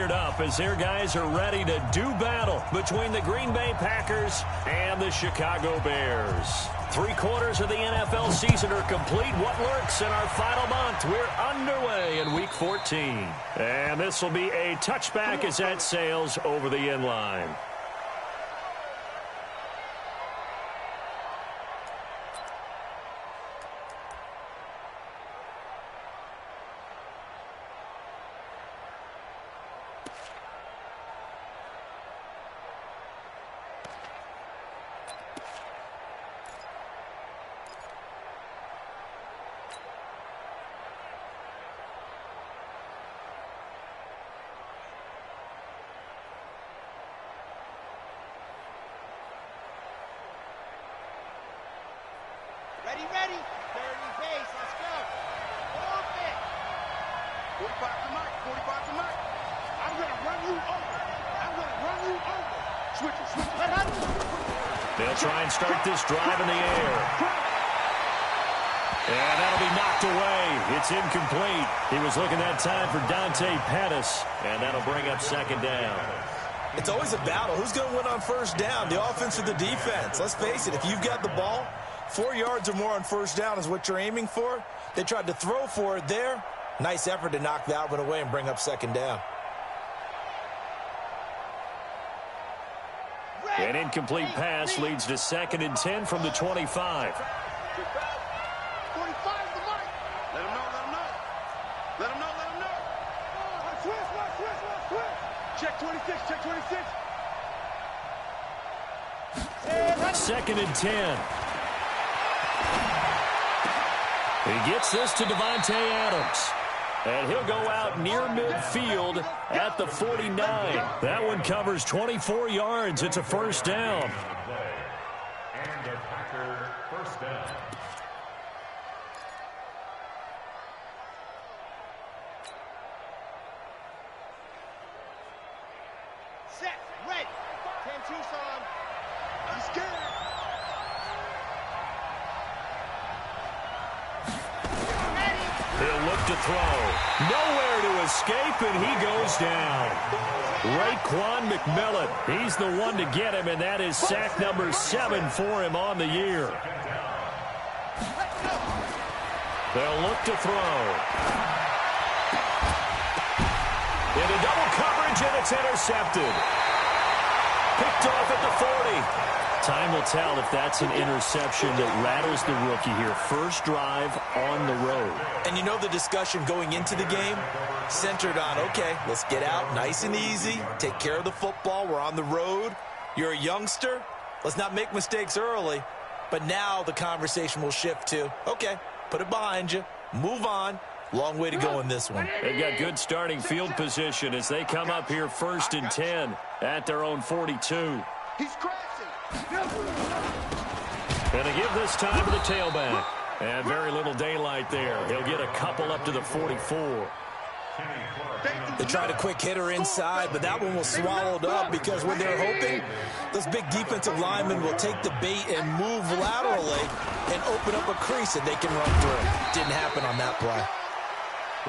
fired up as their guys are ready to do battle between the Green Bay Packers and the Chicago Bears. 3/4 of the NFL season are complete. What lurks in our final month? We're underway in Week 14. And this will be a touchback as that sails over the end line. Ready. 30 base. Let's go. Open. 45 to Mike. 45 to Mike. I'm going to run you over. Switch it. They'll try and start this drive in the air. And that'll be knocked away. It's incomplete. He was looking that time for Dante Pettis. And that'll bring up second down. It's always a battle. Who's going to win on first down, the offense or the defense? Let's face it, if you've got the ball, 4 yards or more on first down is what you're aiming for. They tried to throw for it there. Nice effort to knock that one away and bring up second down. An incomplete pass leads to 2nd and 10 from the 25. 45 to Mike. Let him know. Switch. Check 26. 2nd and 10. He gets this to Devontae Adams. And he'll go out near midfield at the 49. That one covers 24 yards. It's a first down. And a Packer first down. Set. Ready. 10 Tucson. He's scared. He'll look to throw. Nowhere to escape, and he goes down. Raekwon McMillan, he's the one to get him, and that is sack number 7 for him on the year. They'll look to throw. Into double coverage, and it's intercepted. Picked off at the 40. Time will tell if that's an interception that rattles the rookie here. First drive on the road. And you know the discussion going into the game? Centered on, okay, let's get out nice and easy, take care of the football, we're on the road. You're a youngster, let's not make mistakes early. But now the conversation will shift to, okay, put it behind you, move on. Long way to go in this one. They've got good starting field position as they come up here 1st and 10 at their own 42. He's crashing. And they give this time to the tailback. And very little daylight there. He'll get a couple up to the 44. They tried a quick hitter inside, but that one was swallowed up because when they're hoping, those big defensive linemen will take the bait and move laterally and open up a crease that they can run through. Didn't happen on that play.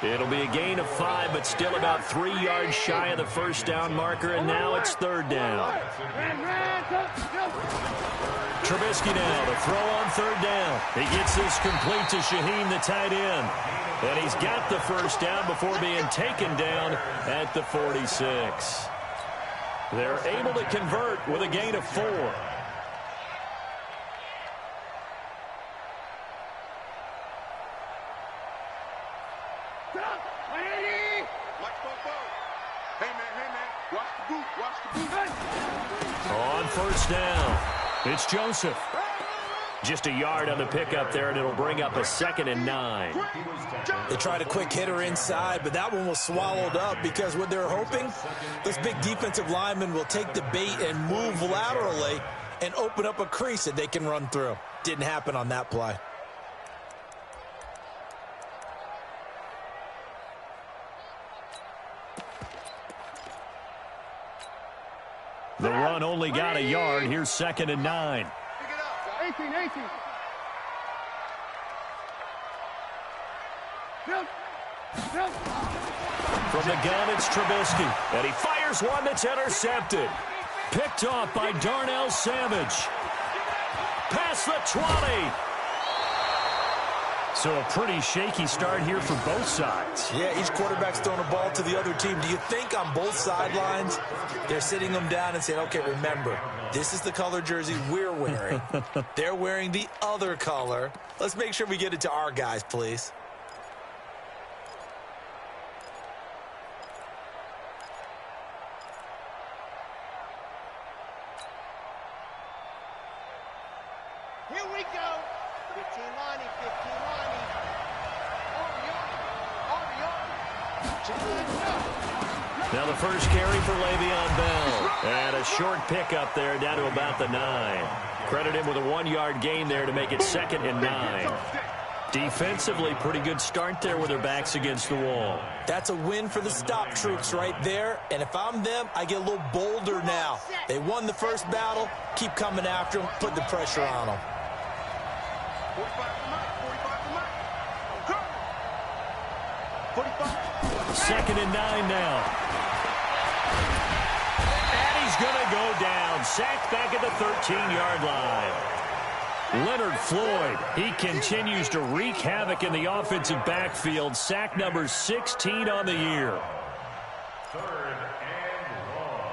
It'll be a gain of 5, but still about 3 yards shy of the first down marker, and now it's 3rd down. Trubisky now to throw on 3rd down. He gets this complete to Shaheen, the tight end. And he's got the first down before being taken down at the 46. They're able to convert with a gain of 4. On first down, it's Joseph. Just a yard on the pickup there, and it'll bring up a 2nd and 9. They tried a quick hitter inside, but that one was swallowed up because what they're hoping, those big defensive linemen will take the bait and move laterally and open up a crease that they can run through. Didn't happen on that play. The run only got a yard. Here's 2nd and 9. 18. From the gun, it's Trubisky. And he fires one that's intercepted. Picked off by Darnell Savage. Past the 20. So a pretty shaky start here for both sides. Yeah, each quarterback's throwing a ball to the other team. Do you think on both sidelines they're sitting them down and saying, okay, remember, this is the color jersey we're wearing. They're wearing the other color. Let's make sure we get it to our guys, please. Here we go. 15 Lonnie, 15 Lonnie. Now the first carry for Le'Veon Bell. And a short pickup there down to about the 9. Credit him with a 1-yard gain there to make it 2nd and 9. Defensively, pretty good start there with their backs against the wall. That's a win for the stop troops right there. And if I'm them, I get a little bolder now. They won the first battle. Keep coming after them. Put the pressure on them. 45 for Mike, 45 for Mike. Go! 45. 2nd and 9 now. And he's going to go down. Sacked back at the 13-yard line. Leonard Floyd, he continues to wreak havoc in the offensive backfield. Sack number 16 on the year. 3rd and long.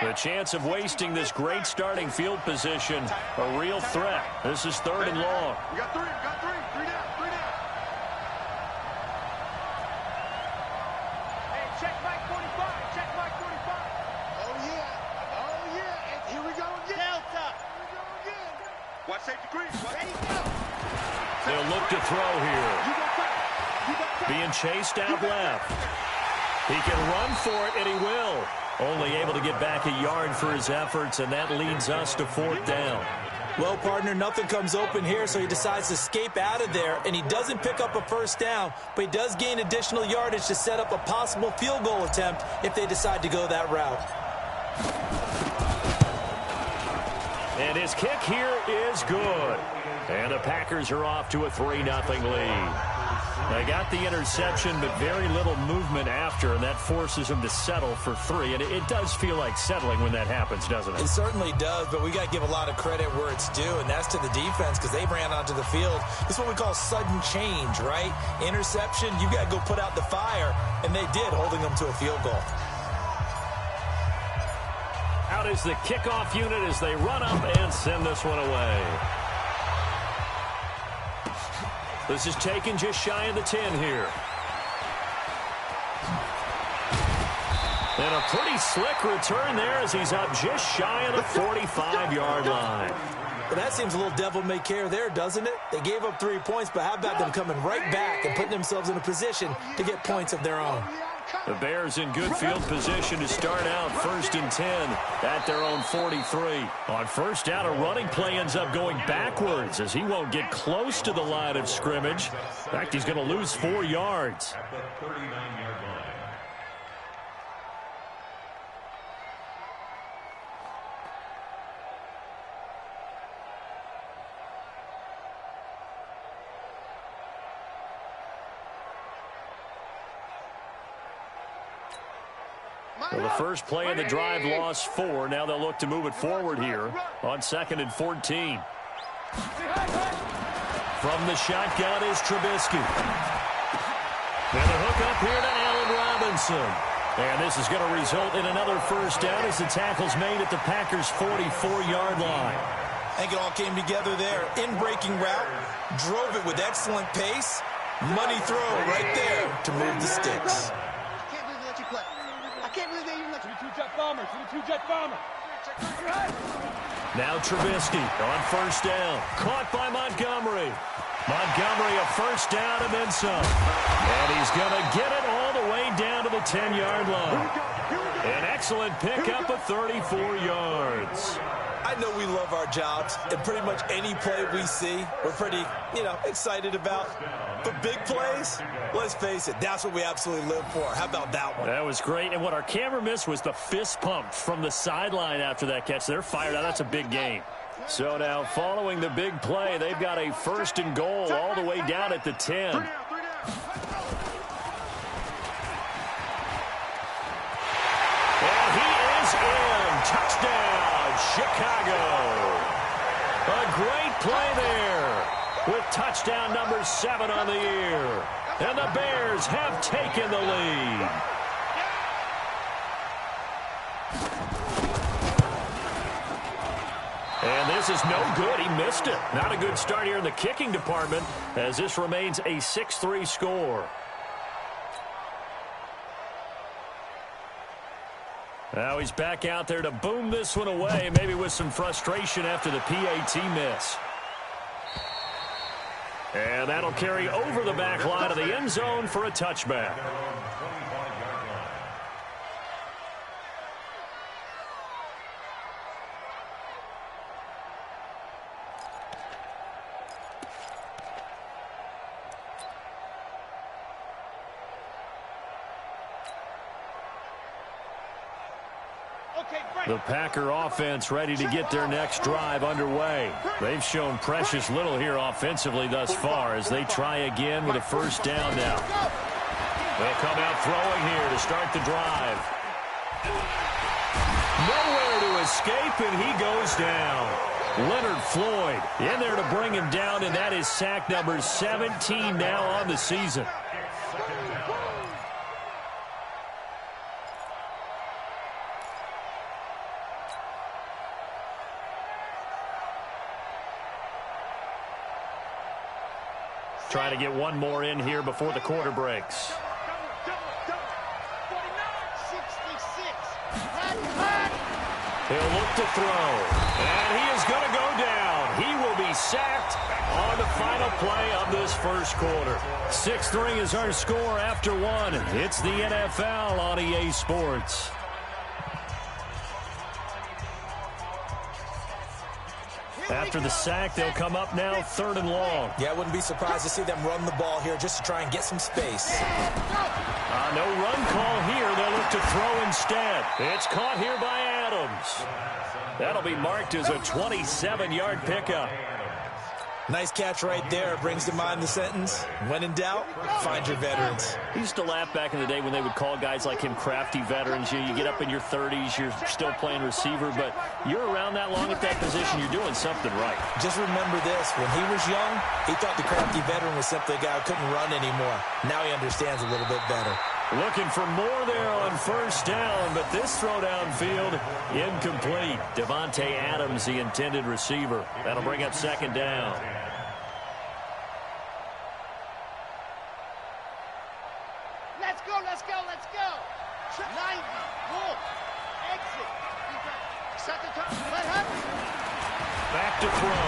The chance of wasting this great starting field position, a real threat. This is 3rd and long. We got 3, we got 3. 3 down, 3 down. Hey, check Mike 45, check Mike 45. Oh, yeah. Oh, yeah. And here we go again. Delta. Here we go again. Watch safety green. Ready, go. They'll look to throw here. You go back. You go back. Being chased out left. He can run for it, and he will. Only able to get back a yard for his efforts, and that leads us to 4th down. Well, partner, nothing comes open here, so he decides to escape out of there, and he doesn't pick up a first down, but he does gain additional yardage to set up a possible field goal attempt if they decide to go that route. And his kick here is good. And the Packers are off to a 3-0 lead. They got the interception, but very little movement after, and that forces them to settle for 3. And it does feel like settling when that happens, doesn't it? It certainly does, but we got to give a lot of credit where it's due, and that's to the defense because they ran onto the field. This is what we call sudden change, right? Interception, you got to go put out the fire, and they did, holding them to a field goal. Out is the kickoff unit as they run up and send this one away. This is taken just shy of the 10 here. And a pretty slick return there as he's up just shy of the 45-yard line. Well, that seems a little devil-may-care there, doesn't it? They gave up 3 points, but how about them coming right back and putting themselves in a position to get points of their own? The Bears in good field position to start out 1st and 10 at their own 43. On first down, a running play ends up going backwards as he won't get close to the line of scrimmage. In fact, he's going to lose 4 yards. At the 39-yard line. Well, the first play of the drive lost 4. Now they'll look to move it forward here on 2nd and 14. From the shotgun is Trubisky. And a hook up here to Allen Robinson. And this is going to result in another first down as the tackle's made at the Packers' 44-yard line. I think it all came together there. In-breaking route, drove it with excellent pace. Money throw right there to move the sticks. Can't believe they even let you. 22-jet bomber, 22-jet bomber. Now Trubisky on first down. Caught by Montgomery. Montgomery a first down and then some. And he's going to get it all the way down to the 10-yard line. An excellent pickup of 34 yards. I know we love our jobs, and pretty much any play we see, we're pretty, excited about. But big plays, let's face it, that's what we absolutely live for. How about that one? That was great, and what our camera missed was the fist pump from the sideline after that catch. They're fired out. That's a big gain. So now, following the big play, they've got a 1st and goal all the way down at the 10. And he is in. Touchdown, Chicago. A great play there with touchdown number 7 on the year. And the Bears have taken the lead. And this is no good. He missed it. Not a good start here in the kicking department as this remains a 6-3 score. Now he's back out there to boom this one away, maybe with some frustration after the PAT miss. And that'll carry over the back line of the end zone for a touchback. The Packer offense ready to get their next drive underway. They've shown precious little here offensively thus far as they try again with a 1st down now. They'll come out throwing here to start the drive. Nowhere to escape, and he goes down. Leonard Floyd in there to bring him down, and that is sack number 17 now on the season. Trying to get one more in here before the quarter breaks. He'll look to throw. And he is going to go down. He will be sacked on the final play of this 1st quarter. 6-3 is our score after 1. It's the NFL on EA Sports. After the sack, they'll come up now 3rd and long. Yeah, I wouldn't be surprised to see them run the ball here just to try and get some space. No run call here. They'll look to throw instead. It's caught here by Adams. That'll be marked as a 27-yard pickup. Nice catch right there. Brings to mind the sentence, when in doubt, find your veterans. I used to laugh back in the day when they would call guys like him crafty veterans. You get up in your 30s, you're still playing receiver, but you're around that long at that position, you're doing something right. Just remember this, when he was young, he thought the crafty veteran was simply a guy who couldn't run anymore. Now he understands a little bit better. Looking for more there on 1st down, but this throw downfield incomplete. Devontae Adams, the intended receiver. That'll bring up 2nd down. Let's go. 90, walk, exit. Set the top, let happen. Back to throw.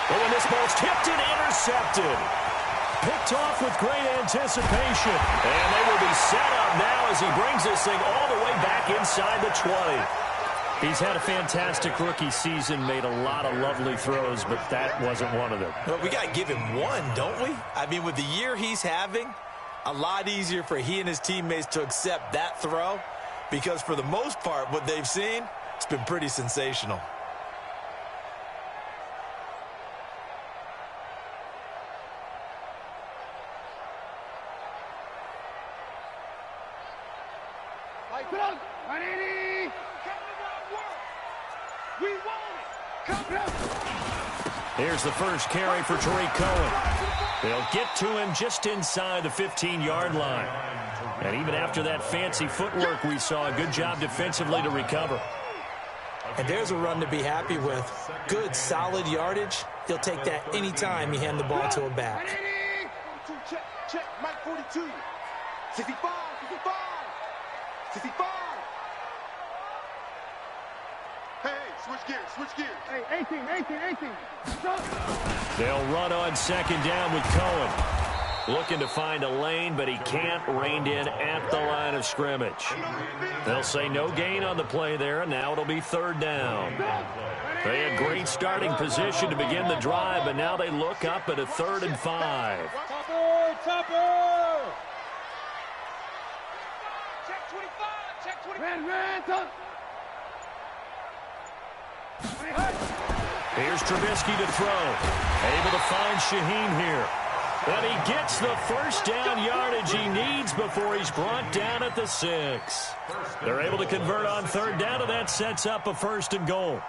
Oh, and this ball's tipped and intercepted. Picked off with great anticipation. And they will be set up now as he brings this thing all the way back inside the 20. He's had a fantastic rookie season, made a lot of lovely throws, but that wasn't one of them. Well, we got to give him one, don't we? I mean, with the year he's having, a lot easier for he and his teammates to accept that throw because for the most part, what they've seen, it's been pretty sensational. Here's the first carry for Tariq Cohen. They'll get to him just inside the 15-yard line. And even after that fancy footwork we saw, a good job defensively to recover. And there's a run to be happy with. Good, solid yardage. He'll take that any time you hand the ball to a back. Check, Mike 42. 65. 65. Hey, switch gears. Hey, 18. They'll run on 2nd down with Cohen. Looking to find a lane, but he can't. Reined in at the line of scrimmage. They'll say no gain on the play there, and now it'll be third down. They had great starting position to begin the drive, but now they look up at a 3rd and 5. Check 25. Check 25. Here's Trubisky to throw. Able to find Shaheen here. And he gets the first down yardage he needs before he's brought down at the 6. They're able to convert on 3rd down, and that sets up a 1st and goal.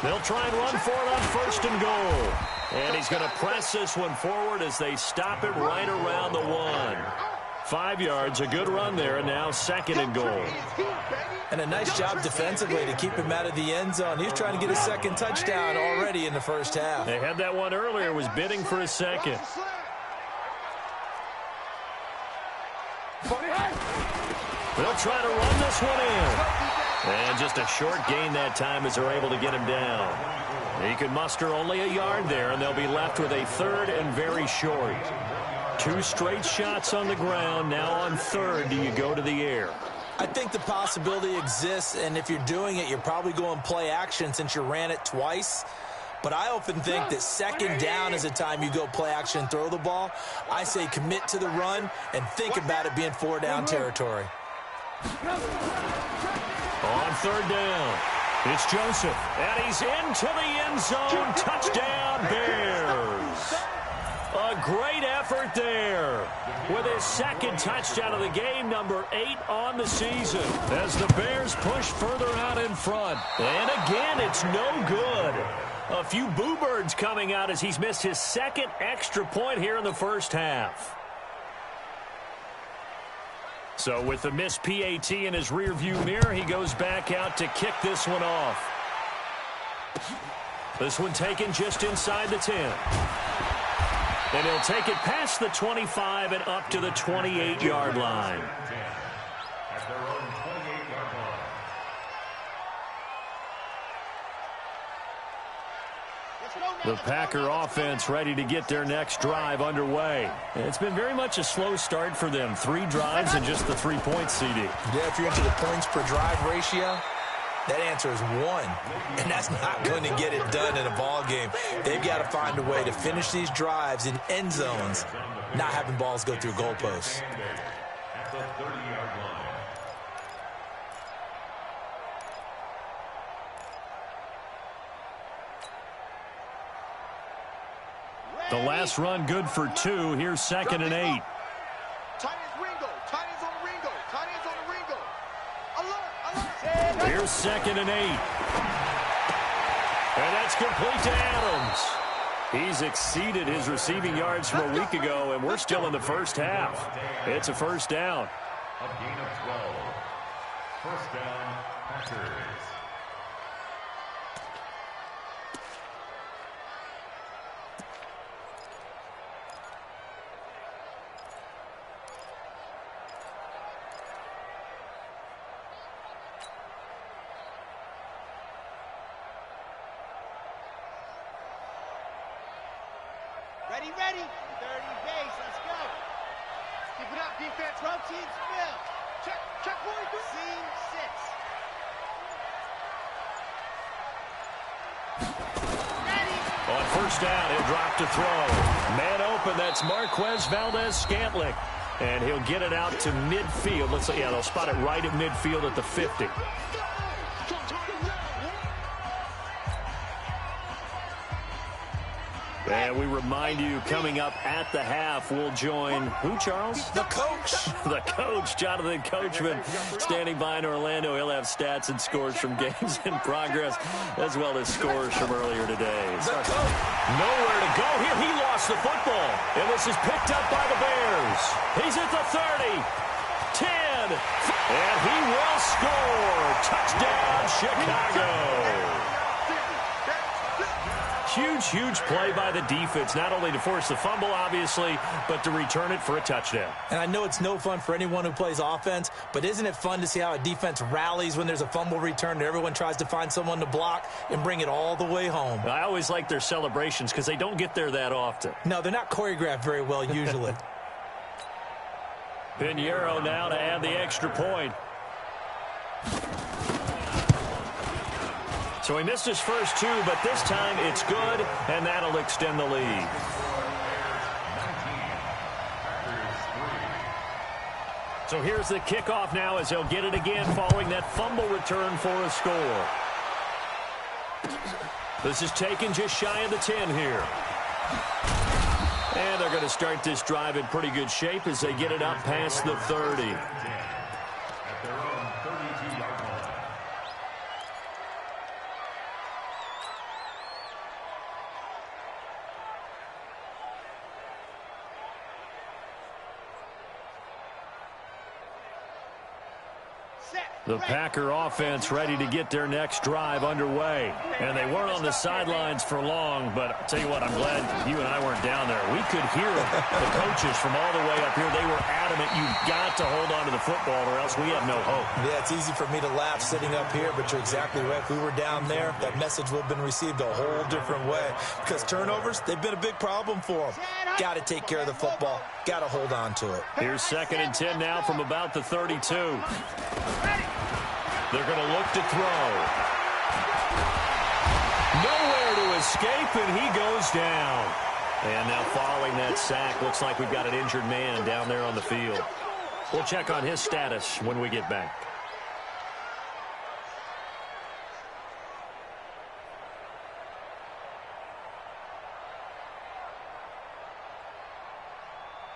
They'll try and run for it on 1st and goal. And he's going to press this one forward as they stop it right around the 1. 5 yards, a good run there, and now 2nd and goal. And a nice job defensively to keep him out of the end zone. He was trying to get his 2nd touchdown already in the first half. They had that one earlier, was bidding for a 2nd. They'll try to run this one in. And just a short gain that time as they're able to get him down. He can muster only a yard there, and they'll be left with a 3rd and very short. 2 straight shots on the ground. Now on 3rd, do you go to the air? I think the possibility exists, and if you're doing it, you're probably going play action since you ran it twice. But I often think that 2nd down is the time you go play action and throw the ball. I say commit to the run and think about it being 4-down territory. On 3rd down, it's Joseph, and he's into the end zone. Touchdown, Bears. A great effort there with his 2nd touchdown of the game, number 8 on the season, as the Bears push further out in front. And again, it's no good. A few boo birds coming out as he's missed his 2nd extra point here in the first half. So with the missed PAT in his rearview mirror, he goes back out to kick this one off. This one taken just inside the 10. And he'll take it past the 25 and up to the 28-yard line. At their own 28-yard line. The Packer offense ready to get their next drive underway. It's been very much a slow start for them. 3 drives and just the 3 points, CD. Yeah, if you're into the points per drive ratio, that answer is 1. And that's not going to get it done in a ball game. They've got to find a way to finish these drives in end zones, not having balls go through goalposts. At the 30-yard line. The last run good for 2. Here's 2nd and 8. Tight ends Ringo. Tight ends on Ringo. Tight ends on Ringo. Alert, alert. Here's 2nd and 8. And that's complete to Adams. He's exceeded his receiving yards from a week ago, and we're still in the first half. It's a 1st down. A gain of 12. 1st down, Packers. Ready, ready. 30 base. Let's go. Keep it up, defense. Rotate, spill. Check 42. Seam 6. Ready. On 1st down, he'll drop to throw. Man open, that's Marquez Valdez-Scantling. And he'll get it out to midfield. Let's say, yeah, they'll spot it right at midfield at the 50. And we remind you, coming up at the half, we'll join who, Charles? The coach. The coach, Jonathan Coachman, standing by in Orlando. He'll have stats and scores from games in progress, as well as scores from earlier today. Nowhere to go here. He lost the football. And this is picked up by the Bears. He's at the 30, 10, and he will score. Touchdown, Chicago. Huge play by the defense, not only to force the fumble, obviously, but to return it for a touchdown. And I know it's no fun for anyone who plays offense, but isn't it fun to see how a defense rallies when there's a fumble return and everyone tries to find someone to block and bring it all the way home? I always like their celebrations because they don't get there that often. No, they're not choreographed very well usually. Pinheiro now to add the extra point. So he missed his first two, but this time it's good, and that'll extend the lead. So here's the kickoff now as they'll get it again following that fumble return for a score. This is taken just shy of the 10 here. And they're going to start this drive in pretty good shape as they get it up past the 30. The Packer offense ready to get their next drive underway. And they weren't on the sidelines for long, but I'll tell you what, I'm glad you and I weren't down there. We could hear the coaches from all the way up here. They were adamant, you've got to hold on to the football or else we have no hope. Yeah, it's easy for me to laugh sitting up here, but you're exactly right. If we were down there, that message would have been received a whole different way. Because turnovers, they've been a big problem for them. Got to take care of the football. Got to hold on to it. Here's 2nd and 10 now from about the 32. They're going to look to throw. Nowhere to escape, and he goes down. And now following that sack, looks like we've got an injured man down there on the field. We'll check on his status when we get back.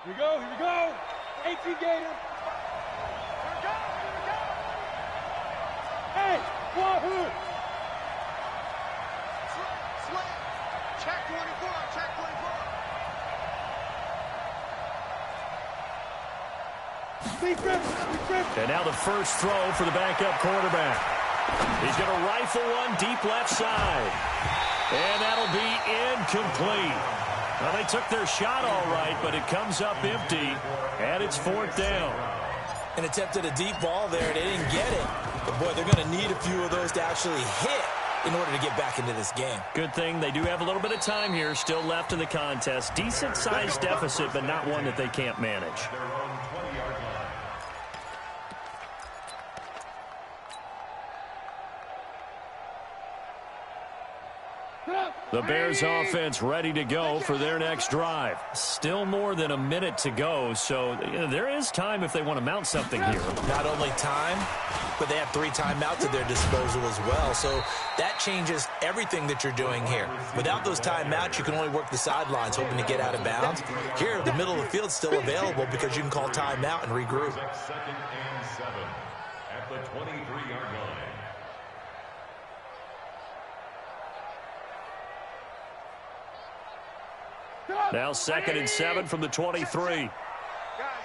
Here we go, here we go. 18 Gator. Hey, Wahoo! Sweat. Check 24, check 24. And now the first throw for the backup quarterback. He's going to rifle one deep left side. And that'll be incomplete. Well, they took their shot all right, but it comes up empty, and it's 4th down. And attempted a deep ball there. They didn't get it. But, boy, they're going to need a few of those to actually hit in order to get back into this game. Good thing they do have a little bit of time here still left in the contest. Decent-sized deficit, but not one that they can't manage. The Bears offense ready to go for their next drive. Still more than a minute to go, so there is time if they want to mount something here. Not only time, but they have 3 timeouts at their disposal as well. So that changes everything that you're doing here. Without those timeouts, you can only work the sidelines hoping to get out of bounds. Here, the middle of the field's still available because you can call timeout and regroup. 2nd and 7 at the 23-yard line. Now 2nd and 7 from the 23. Guys,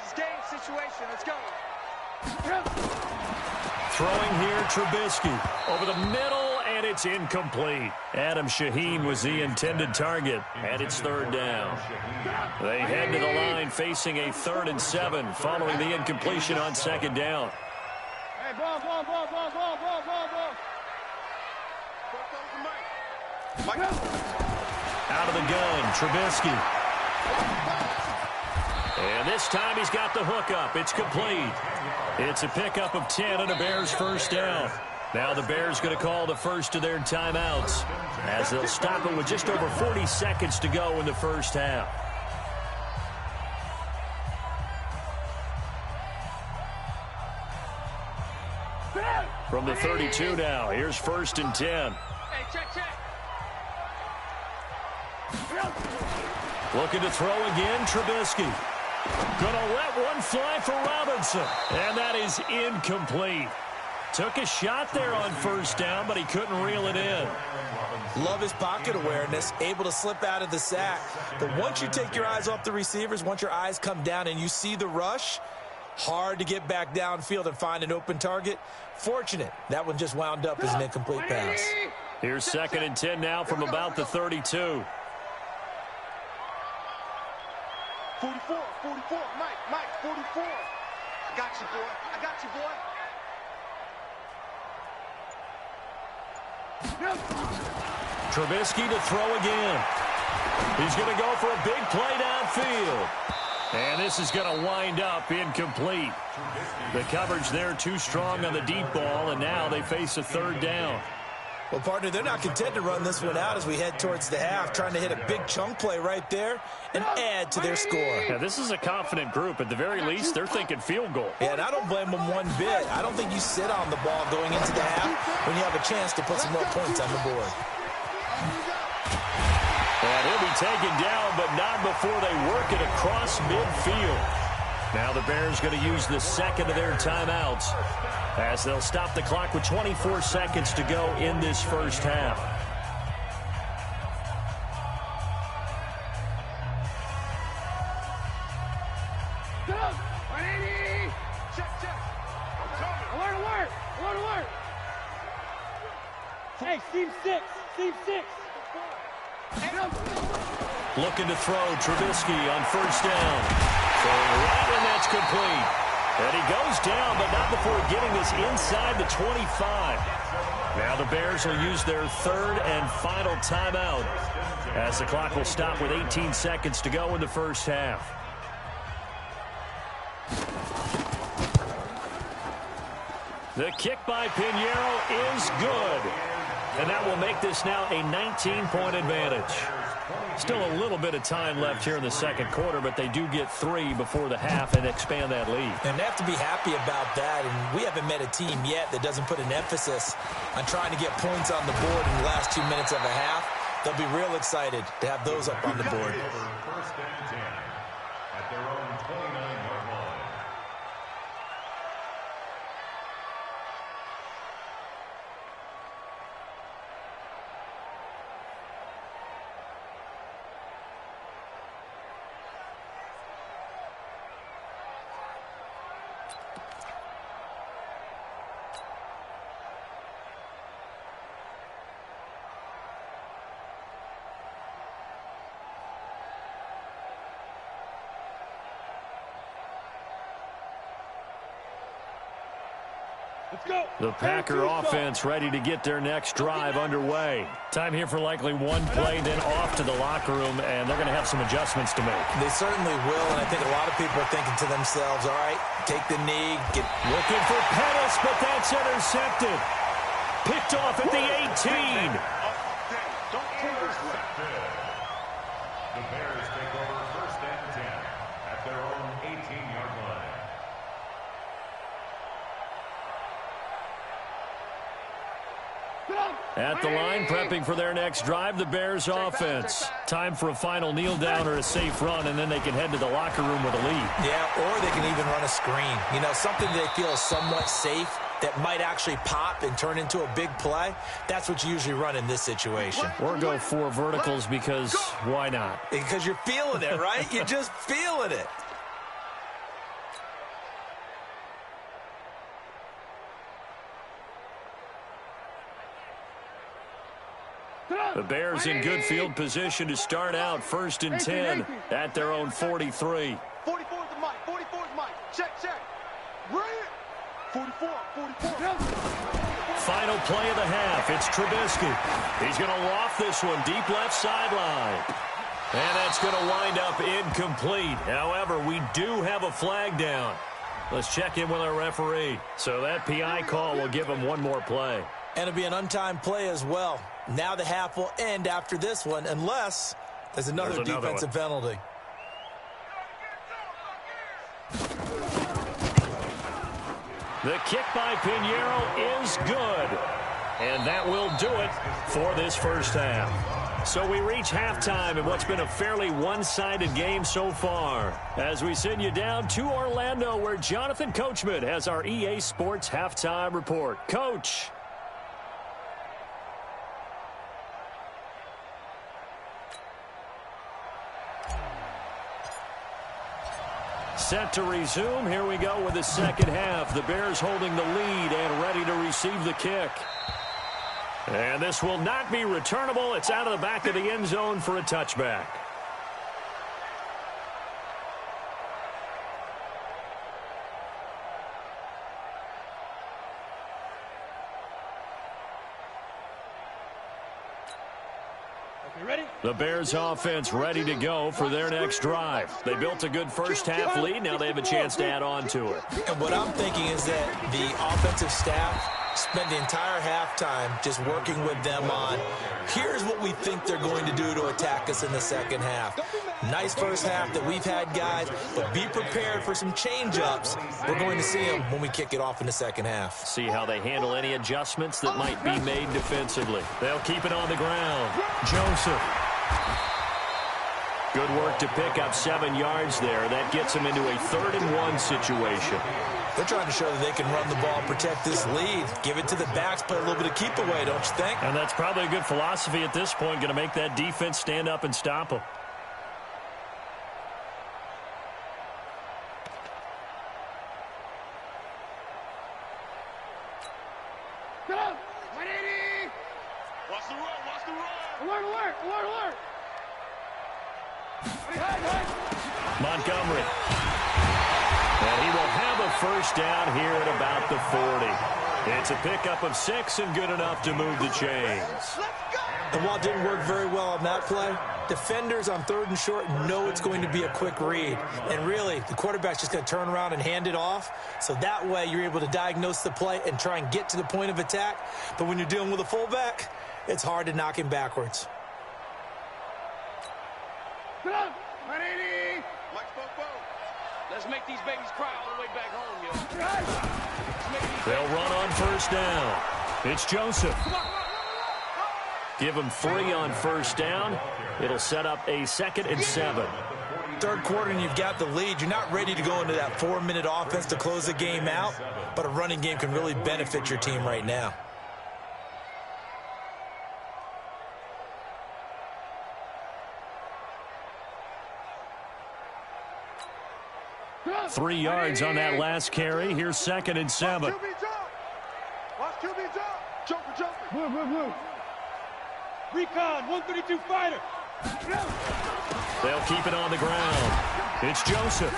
it's game situation. Let's go. Throwing here, Trubisky. Over the middle, and it's incomplete. Adam Shaheen was the intended target, and it's 3rd down. They head to the line facing a 3rd and 7 following the incompletion on 2nd down. Hey, ball. Out of the gun, Trubisky. And this time he's got the hook up. It's complete. It's a pickup of 10 and a Bears 1st down. Now the Bears going to call the first of their timeouts as they'll stop it with just over 40 seconds to go in the first half. From the 32 now, here's 1st and 10. Hey, check. Looking to throw again, Trubisky. Gonna let one fly for Robinson. And that is incomplete. Took a shot there on 1st down, but he couldn't reel it in. Love his pocket awareness, able to slip out of the sack. But once you take your eyes off the receivers, once your eyes come down and you see the rush, hard to get back downfield and find an open target. Fortunate, that one just wound up as an incomplete pass. Here's 2nd and 10 now from about the 32. 44, 44, Mike, 44. I got you, boy. Trubisky to throw again. He's going to go for a big play downfield. And this is going to wind up incomplete. The coverage there too strong on the deep ball, and now they face a 3rd down. Well, partner, they're not content to run this one out as we head towards the half, trying to hit a big chunk play right there and add to their score. Yeah, this is a confident group. At the very least, they're thinking field goal. Yeah, and I don't blame them one bit. I don't think you sit on the ball going into the half when you have a chance to put some more points on the board. And he'll be taken down, but not before they work it across midfield. Now the Bears going to use the 2nd of their timeouts as they'll stop the clock with 24 seconds to go in this first half. Hey, team 6. Looking to throw Trubisky on 1st down. Throwing right, and that's complete. And he goes down, but not before getting this inside the 25. Now the Bears will use their 3rd and final timeout as the clock will stop with 18 seconds to go in the first half. The kick by Pinheiro is good. And that will make this now a 19-point advantage. Still a little bit of time left here in the 2nd quarter, but they do get 3 before the half and expand that lead. And they have to be happy about that, and we haven't met a team yet that doesn't put an emphasis on trying to get points on the board in the last 2 minutes of a half. They'll be real excited to have those up on the board. 1st and 10 at their own 29-yard line. Let's go. The Packer offense ready to get their next drive underway. Time here for likely one play, then off to the locker room, and they're going to have some adjustments to make. They certainly will, and I think a lot of people are thinking to themselves, all right, take the knee, get... Looking for Pettis, but that's intercepted. Picked off at the 18. The Bears take over 1st and 10 at their own 18-yard line. At the line, prepping for their next drive, the Bears offense. Time for a final kneel down or a safe run, and then they can head to the locker room with a lead. Yeah, or they can even run a screen. You know, something they feel is somewhat safe that might actually pop and turn into a big play. That's what you usually run in this situation. Or go 4 verticals because why not? Because you're feeling it, right? You're just feeling it. The Bears in good field position to start out 1st and 10 at their own 43. 44 to Mike. 44 to Mike. Check. Bring it. 44. Final play of the half. It's Trubisky. He's going to loft this one deep left sideline. And that's going to wind up incomplete. However, we do have a flag down. Let's check in with our referee. So that PI call will give him one more play. And it'll be an untimed play as well. Now the half will end after this one unless there's another defensive penalty. The kick by Pinheiro is good. And that will do it for this first half. So we reach halftime in what's been a fairly one-sided game so far. As we send you down to Orlando, where Jonathan Coachman has our EA Sports halftime report. Coach. Set to resume. Here we go with the second half. The Bears holding the lead and ready to receive the kick. And this will not be returnable. It's out of the back of the end zone for a touchback. The Bears offense ready to go for their next drive. They built a good first half lead. Now they have a chance to add on to it. And what I'm thinking is that the offensive staff spent the entire halftime just working with them on, here's what we think they're going to do to attack us in the second half. Nice first half that we've had, guys, but be prepared for some change-ups. We're going to see them when we kick it off in the second half. See how they handle any adjustments that might be made defensively. They'll keep it on the ground. Joseph. Good work to pick up 7 yards there. That gets them into a 3rd-and-1 situation. They're trying to show that they can run the ball, protect this lead, give it to the backs, play a little bit of keep away, don't you think? And that's probably a good philosophy at this point, going to make that defense stand up and stop them. Go! 180! Watch the run, watch the run! Alert, alert, alert, alert! Montgomery. And he will have a first down here at about the 40. It's a pickup of 6 and good enough to move the chains. And while it didn't work very well on that play, defenders on 3rd and short know it's going to be a quick read. And really, the quarterback's just going to turn around and hand it off. So that way, you're able to diagnose the play and try and get to the point of attack. But when you're dealing with a fullback, it's hard to knock him backwards. Get up! 180! Let's make these babies cry all the way back home, yo. They'll run on first down. It's Joseph. Give him 3 on first down. It'll set up a 2nd and 7. 3rd quarter and you've got the lead. You're not ready to go into that 4-minute offense to close the game out, but a running game can really benefit your team right now. Three yards on that last carry. Here's 2nd and 7. Watch QB jump. Jumper, jumper. Move, move, move. Recon, 132 fighter. They'll keep it on the ground. It's Joseph.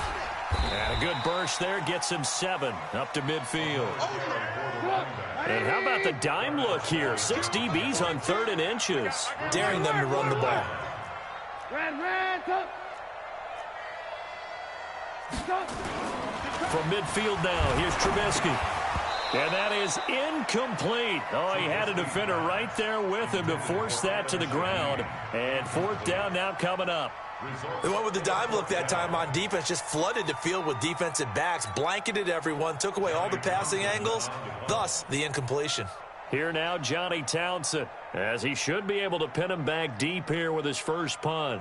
And a good burst there gets him 7 up to midfield. And how about the dime look here? 6 DBs on 3rd and inches. Daring them to run the ball. Ran, top. From midfield now, here's Trubisky. And that is incomplete. Oh, he had a defender right there with him to force that to the ground. And 4th down now coming up. They went with the dime look that time on defense, just flooded the field with defensive backs, blanketed everyone, took away all the passing angles, thus the incompletion. Here now, Johnny Townsend, as he should be able to pin him back deep here with his first punt.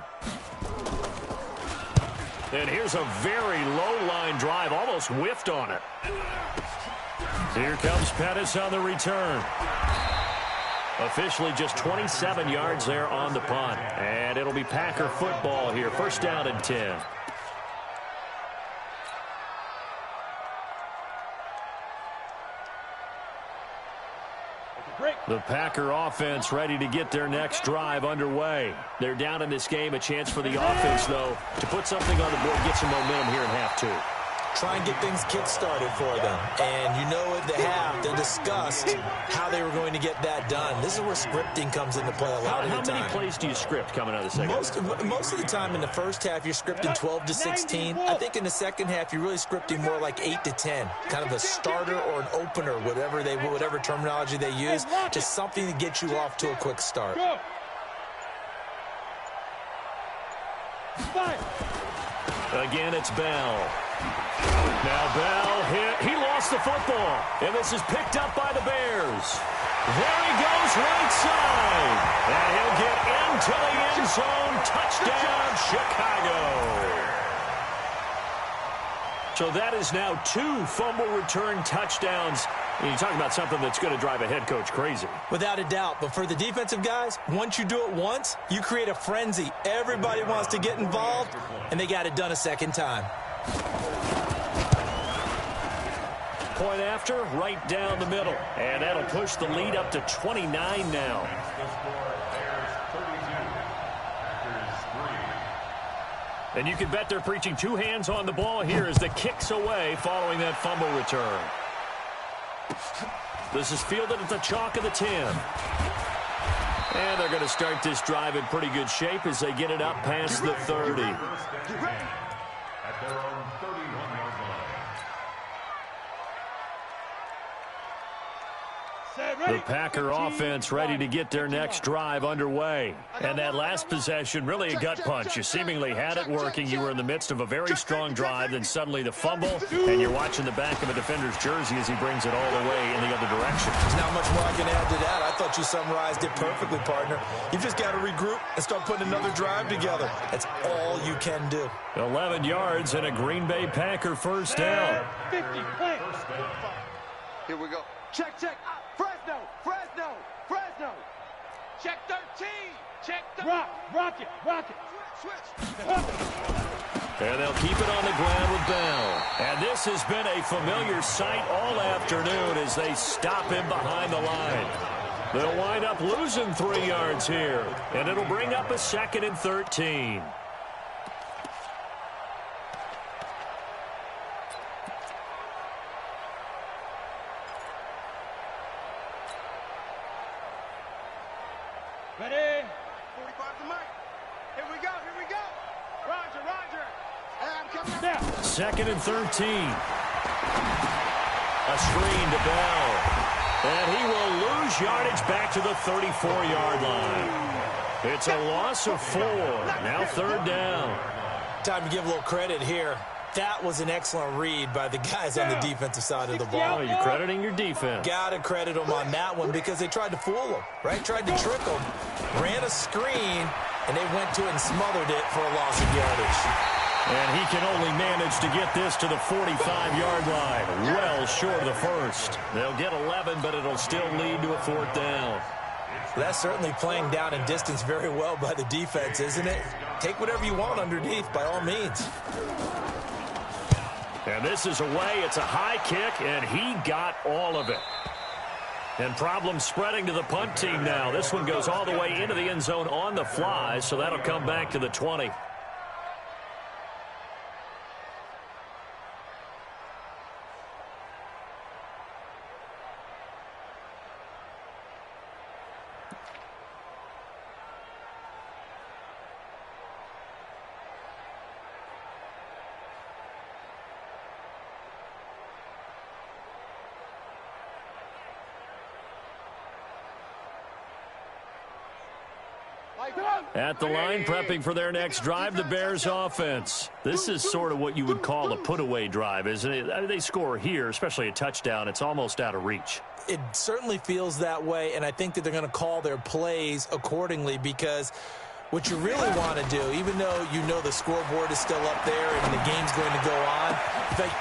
And here's a very low-line drive, almost whiffed on it. Here comes Pettis on the return. Officially just 27 yards there on the punt. And it'll be Packer football here. 1st down and 10. The Packer offense ready to get their next drive underway. They're down in this game. A chance for the offense, though, to put something on the board, get some momentum here in half 2. Try and get things kick-started for them. And you know at the half, they discussed how they were going to get that done. This is where scripting comes into play a lot of the time. How many plays do you script coming out of the second half? Most of the time in the first half, you're scripting 12 to 16. I think in the second half, you're really scripting more like 8 to 10. Kind of a starter or an opener, whatever terminology they use. Just something to get you off to a quick start. Again, it's Bell. Now Bell hit. He lost the football. And this is picked up by the Bears. There he goes right side. And he'll get into the end zone. Touchdown, Chicago. So that is now 2 fumble return touchdowns. And you're talking about something that's going to drive a head coach crazy. Without a doubt. But for the defensive guys, once you do it once, you create a frenzy. Everybody wants to get involved, and they got it done a second time. point after, right down the middle. And that'll push the lead up to 29 now. That's the score. Bears 32, Packers 3. And you can bet they're preaching two hands on the ball here as the kick's away following that fumble return. This is fielded at the chalk of the 10. And they're going to start this drive in pretty good shape as they get it up past the 30. First and 10 at their own 31-yard line. The Packer offense ready to get their next drive underway. And that last possession, really a gut punch. You seemingly had it working. You were in the midst of a very strong drive, then suddenly the fumble, and you're watching the back of a defender's jersey as he brings it all the way in the other direction. There's not much more I can add to that. I thought you summarized it perfectly, partner. You've just got to regroup and start putting another drive together. That's all you can do. 11 yards and a Green Bay Packer first down. 50, play. Here we go. Check, check. Fresno, Fresno, Fresno. Check 13. Check 13. Rock it. Switch. And they'll keep it on the ground with Bell. And this has been a familiar sight all afternoon as they stop him behind the line. They'll wind up losing 3 yards here. And it'll bring up a 2nd and 13. Ready? 45 to Mike. Here we go. Roger. Hey, I'm coming. Now. 2nd and 13. A screen to Bell. And he will lose yardage back to the 34-yard line. It's a loss of 4. Now 3rd down. Time to give a little credit here. That was an excellent read by the guys on the defensive side of the ball. Oh, you're crediting your defense. Got to credit them on that one because they tried to fool them, right? Tried to trick them. Ran a screen, and they went to it and smothered it for a loss of yardage. And he can only manage to get this to the 45-yard line. Well short of the first. They'll get 11, but it'll still lead to a 4th down. That's certainly playing down and distance very well by the defense, isn't it? Take whatever you want underneath, by all means. And this is away. It's a high kick, and he got all of it. And problems spreading to the punt team now. This one goes all the way into the end zone on the fly, so that'll come back to the 20. At the line, prepping for their next drive, the Bears offense. This is sort of what you would call a put-away drive, isn't it? I mean, they score here, especially a touchdown. It's almost out of reach. It certainly feels that way, and I think that they're going to call their plays accordingly because what you really want to do, even though you know the scoreboard is still up there and the game's going to go on.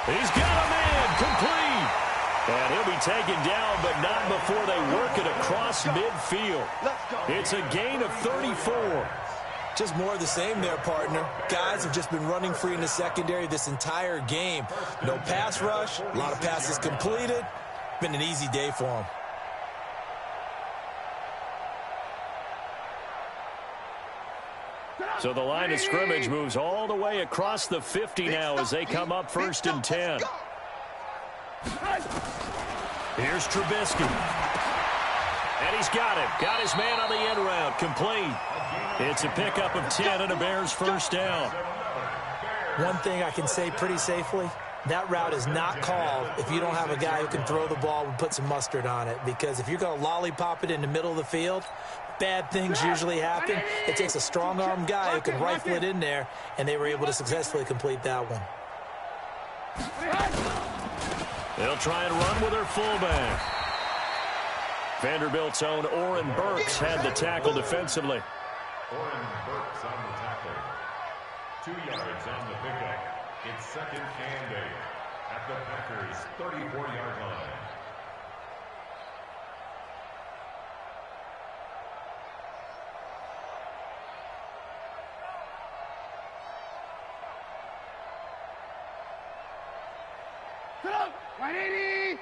He's got a man, complete. And he'll be taken down, but not before they work it across midfield. It's a gain of 34. Just more of the same there, partner. Guys have just been running free in the secondary this entire game. No pass rush, a lot of passes completed. Been an easy day for them. So the line of scrimmage moves all the way across the 50 now as they come up 1st and 10. Here's Trubisky. And he's got him. Got his man on the end route. Complete. It's a pickup of 10 and a Bears first down. One thing I can say pretty safely, that route is not called if you don't have a guy who can throw the ball and put some mustard on it. Because if you're going to lollipop it in the middle of the field, bad things usually happen. It takes a strong-arm guy who can rifle it in there, and they were able to successfully complete that one. They'll try and run with their fullback. Vanderbilt's own Oren Burks had the tackle defensively. Oren Burks on the tackle. 2 yards on the pickup. It's 2nd and 8 at the Packers' 34-yard line. Sit up. 180.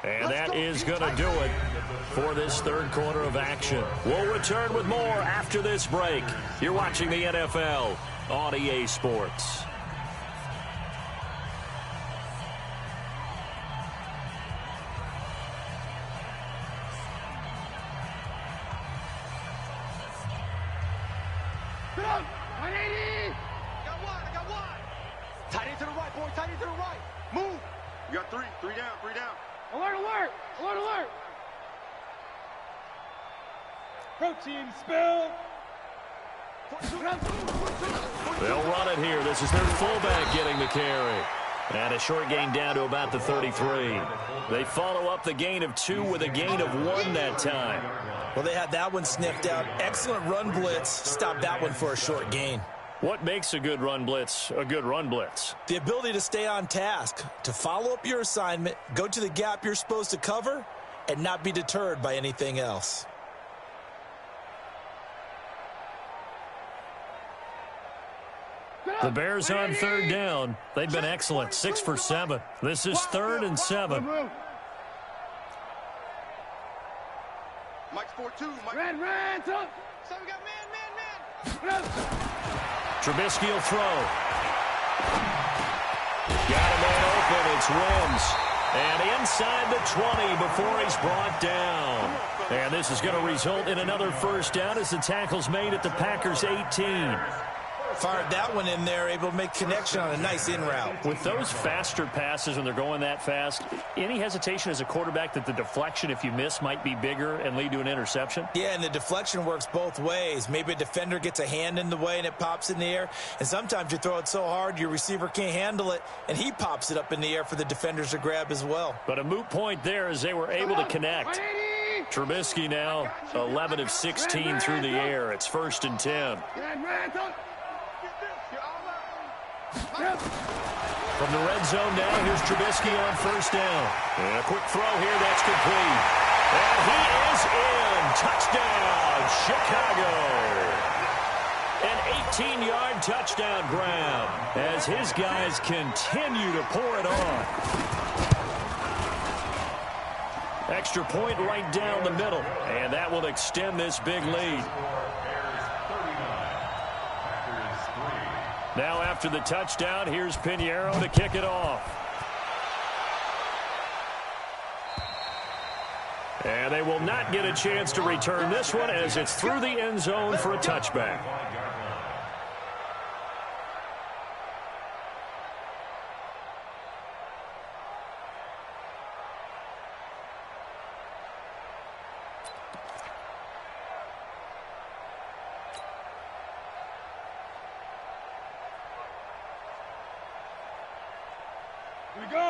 And that is going to do it for this third quarter of action. We'll return with more after this break. You're watching the NFL on EA Sports. Get up! 180! I got one. Tight end to the right, boy. Tight end to the right. Move. You got three down. Alert, alert! Alert, alert! Protein spill! They'll run it here. This is their fullback getting the carry. And a short gain down to about the 33. They follow up the gain of 2 with a gain of 1 that time. Well, they had that one sniffed out. Excellent run blitz. Stop that one for a short gain. What makes a good run blitz a good run blitz? The ability to stay on task, to follow up your assignment, go to the gap you're supposed to cover, and not be deterred by anything else. The Bears on third down. They've been excellent, 6 for 7. This is 3rd and 7. Mike's 4-2. Mike. Ran, up! So we got man. Trubisky will throw. Got a man open. It's Wims. And inside the 20 before he's brought down. And this is going to result in another first down as the tackle's made at the Packers' 18. Fired that one in there, able to make connection on a nice in route. With those faster passes when they're going that fast, any hesitation as a quarterback that the deflection, if you miss, might be bigger and lead to an interception? Yeah, and the deflection works both ways. Maybe a defender gets a hand in the way and it pops in the air. And sometimes you throw it so hard your receiver can't handle it, and he pops it up in the air for the defenders to grab as well. But a moot point there as they were able to connect. Trubisky now 11 of 16 through the air. It's 1st and 10. From the red zone now, here's Trubisky on 1st down. And a quick throw here, that's complete. And he is in. Touchdown, Chicago. An 18-yard touchdown grab as his guys continue to pour it on. Extra point right down the middle, and that will extend this big lead. Now after the touchdown, here's Pinheiro to kick it off. And they will not get a chance to return this one as it's through the end zone for a touchback.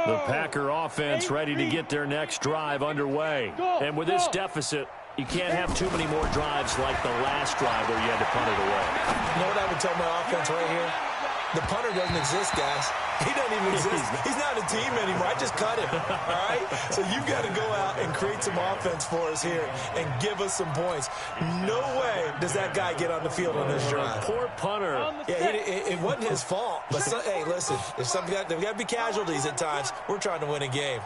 The Packer offense ready to get their next drive underway. And with this deficit, you can't have too many more drives like the last drive where you had to punt it away. You know what I would tell my offense right here? The punter doesn't exist, guys. He doesn't even exist. He's not a team anymore. I just cut him, all right? So you've got to go out and create some offense for us here and give us some points. No way does that guy get on the field on this drive. Poor punter. Yeah, it wasn't his fault. But, hey, listen, if there's got to be casualties at times. We're trying to win a game.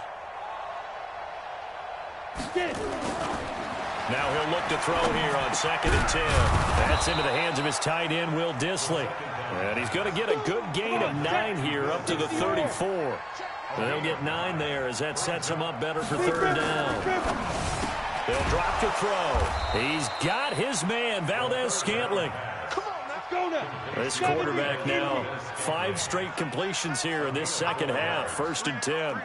Now he'll look to throw here on 2nd and 10. That's into the hands of his tight end, Will Dissly. And he's going to get a good gain of 9 here up to the 34. They'll get 9 there as that sets him up better for 3rd down. They'll drop to throw. He's got his man, Valdez-Scantling. This quarterback now 5 straight completions here in this second half. 1st and 10.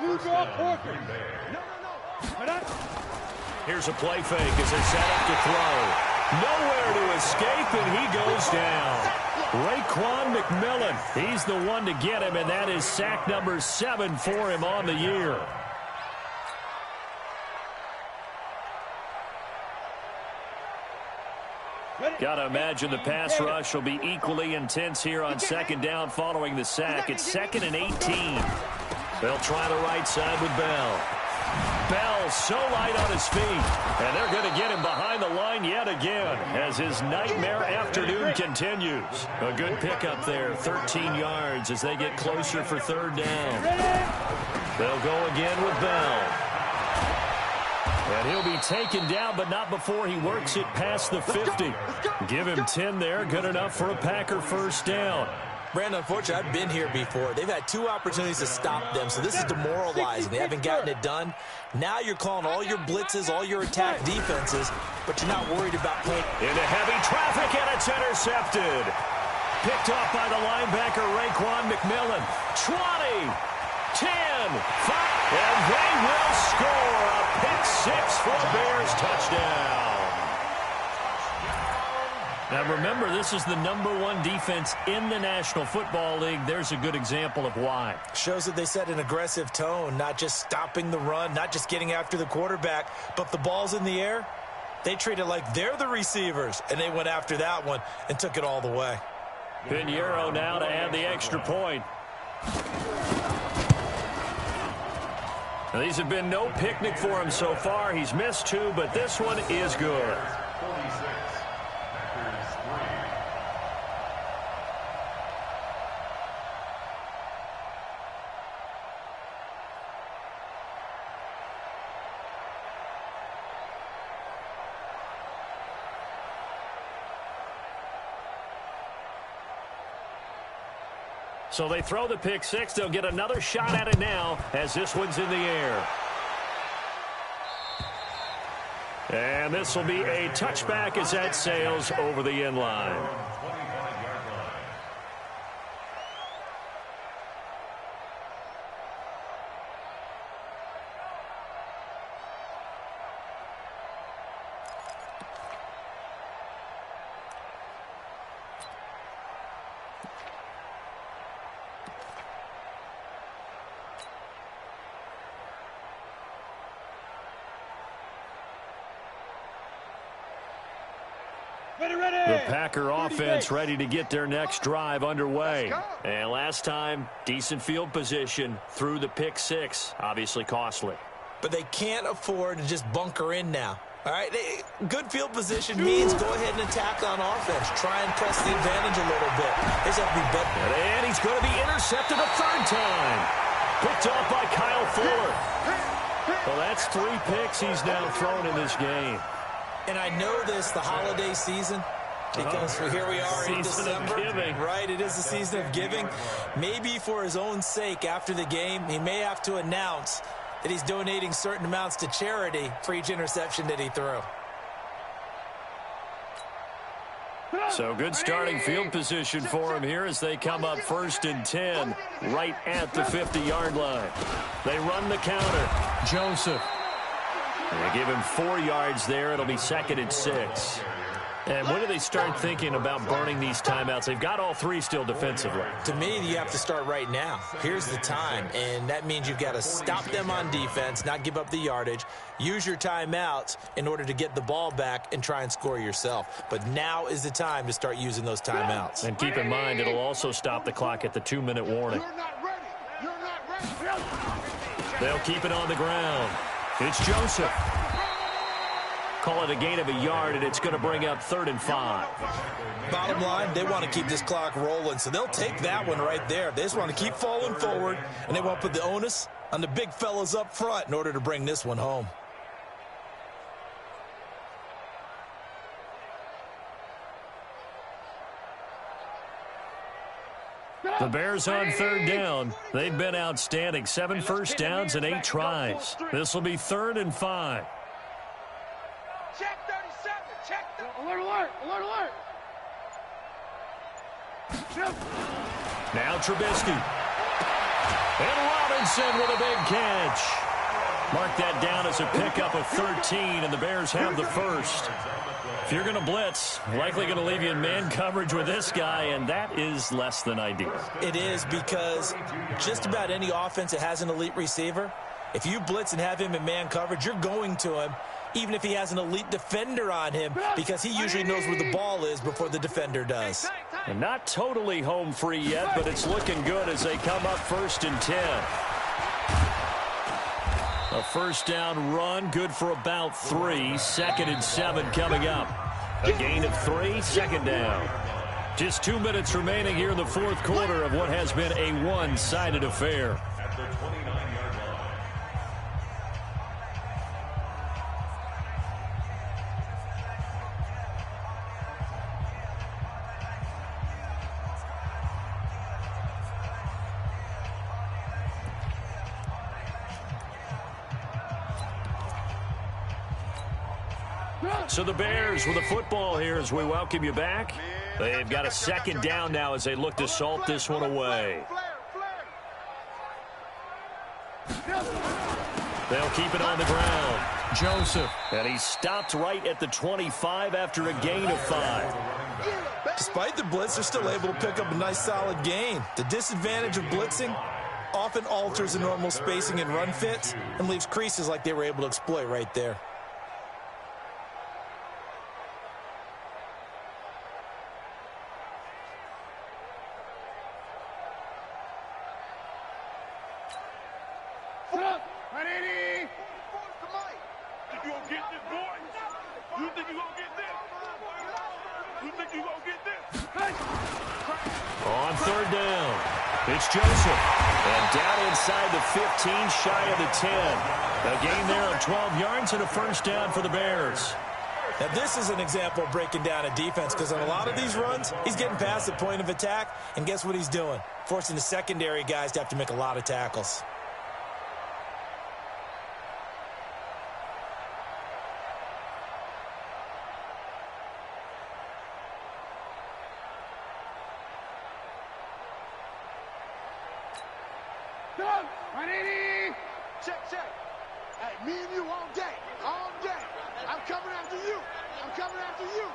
Here's a play fake as they set up to throw. Nowhere to escape, and he goes down. Raekwon McMillan, he's the one to get him, and that is sack number 7 for him on the year. Got to imagine the pass rush will be equally intense here on 2nd down following the sack. It's 2nd and 18. They'll try the right side with Bell. Bell so light on his feet, and they're going to get him behind the line yet again as his nightmare afternoon continues. A good pickup there, 13 yards as they get closer for 3rd down. They'll go again with Bell. And he'll be taken down, but not before he works it past the 50. Give him 10 there. Good enough for a Packer first down. Brandon, unfortunately, I've been here before. They've had 2 opportunities to stop them, so this is demoralizing. They haven't gotten it done. Now you're calling all your blitzes, all your attack defenses, but you're not worried about playing. Into heavy traffic, and it's intercepted. Picked off by the linebacker, Raekwon McMillan. 20, 10, 5, and they will score a pick 6 for a Bears touchdown. Now remember, this is the #1 defense in the National Football League. There's a good example of why. Shows that they set an aggressive tone, not just stopping the run, not just getting after the quarterback, but if the ball's in the air, they treat it like they're the receivers, and they went after that one and took it all the way. Pinheiro now to add the extra point. Now, these have been no picnic for him so far. He's missed 2, but this one is good. 46, Packers 3. So they throw the pick 6. They'll get another shot at it now as this one's in the air. And this will be a touchback as that sails over the end line. 25-yard line. The Packer offense ready to get their next drive underway. And last time, decent field position through the pick 6. Obviously costly. But they can't afford to just bunker in now. All right, good field position means go ahead and attack on offense. Try and press the advantage a little bit. They just have to be better. And he's going to be intercepted a 3rd time. Picked off by Kyle Fuller. Well, that's 3 picks he's now thrown in this game. And I know this, the holiday season, because here we are in December. Of giving. Right, it is the season of giving. Maybe for his own sake after the game, he may have to announce that he's donating certain amounts to charity for each interception that he threw. So good starting field position for him here as they come up 1st and 10 right at the 50-yard line. They run the counter. Joseph. They give him 4 yards there. It'll be 2nd and 6. And when do they start thinking about burning these timeouts? They've got all 3 still defensively. To me, you have to start right now. Here's the time, and that means you've got to stop them on defense, not give up the yardage, use your timeouts in order to get the ball back and try and score yourself. But now is the time to start using those timeouts. And keep in mind, it'll also stop the clock at the 2-minute warning. You're not ready. You're not ready. They'll keep it on the ground. It's Joseph. Call it a gain of a yard, and it's going to bring up 3rd and 5. Bottom line, they want to keep this clock rolling, so they'll take that one right there. They just want to keep falling forward, and they want to put the onus on the big fellas up front in order to bring this one home. The Bears on 3rd down. They've been outstanding. 7 first downs and 8 tries. This will be 3rd and 5. Check 37. Check the Alert, alert, alert, alert. Now Trubisky. And Robinson with a big catch. Mark that down as a pickup of 13, and the Bears have the first. If you're going to blitz, likely going to leave you in man coverage with this guy, and that is less than ideal. It is, because just about any offense that has an elite receiver, if you blitz and have him in man coverage, you're going to him, even if he has an elite defender on him, because he usually knows where the ball is before the defender does. And not totally home free yet, but it's looking good as they come up 1st and 10. A first down run, good for about 3. 2nd and 7 coming up. A gain of 3, 2nd down. Just 2 minutes remaining here in the 4th quarter of what has been a one-sided affair. At the 29-yard line. So the Bears with the football here as we welcome you back. They've got a second down now as they look to salt this one away. They'll keep it on the ground. Joseph. And he stopped right at the 25 after a gain of 5. Despite the blitz, they're still able to pick up a nice solid gain. The disadvantage of blitzing often alters the normal spacing and run fits and leaves creases like they were able to exploit right there. On third down, it's Joseph. And down inside the 15, shy of the 10. A gain there of 12 yards and a first down for the Bears. Now, this is an example of breaking down a defense because on a lot of these runs, he's getting past the point of attack, and guess what he's doing? Forcing the secondary guys to have to make a lot of tackles. Check, check. Hey, me and you all day. All day. I'm coming after you. I'm coming after you.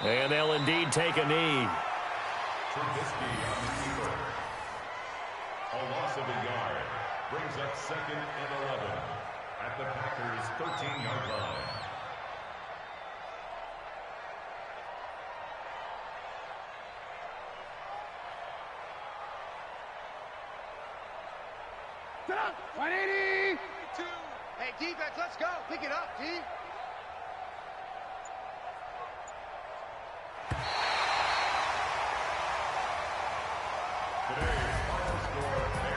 And they'll indeed take a knee. Trubisky on the keeper. A loss of a yard brings up 2nd and 11 at the Packers' 13-yard line. Hey, defense, let's go. Pick it up, D.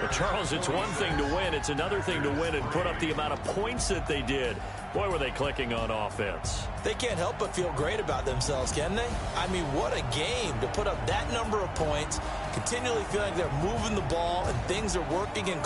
But Charles, it's one thing to win. It's another thing to win and put up the amount of points that they did. Boy, were they clicking on offense. They can't help but feel great about themselves, can they? I mean, what a game to put up that number of points, continually feeling like they're moving the ball and things are working in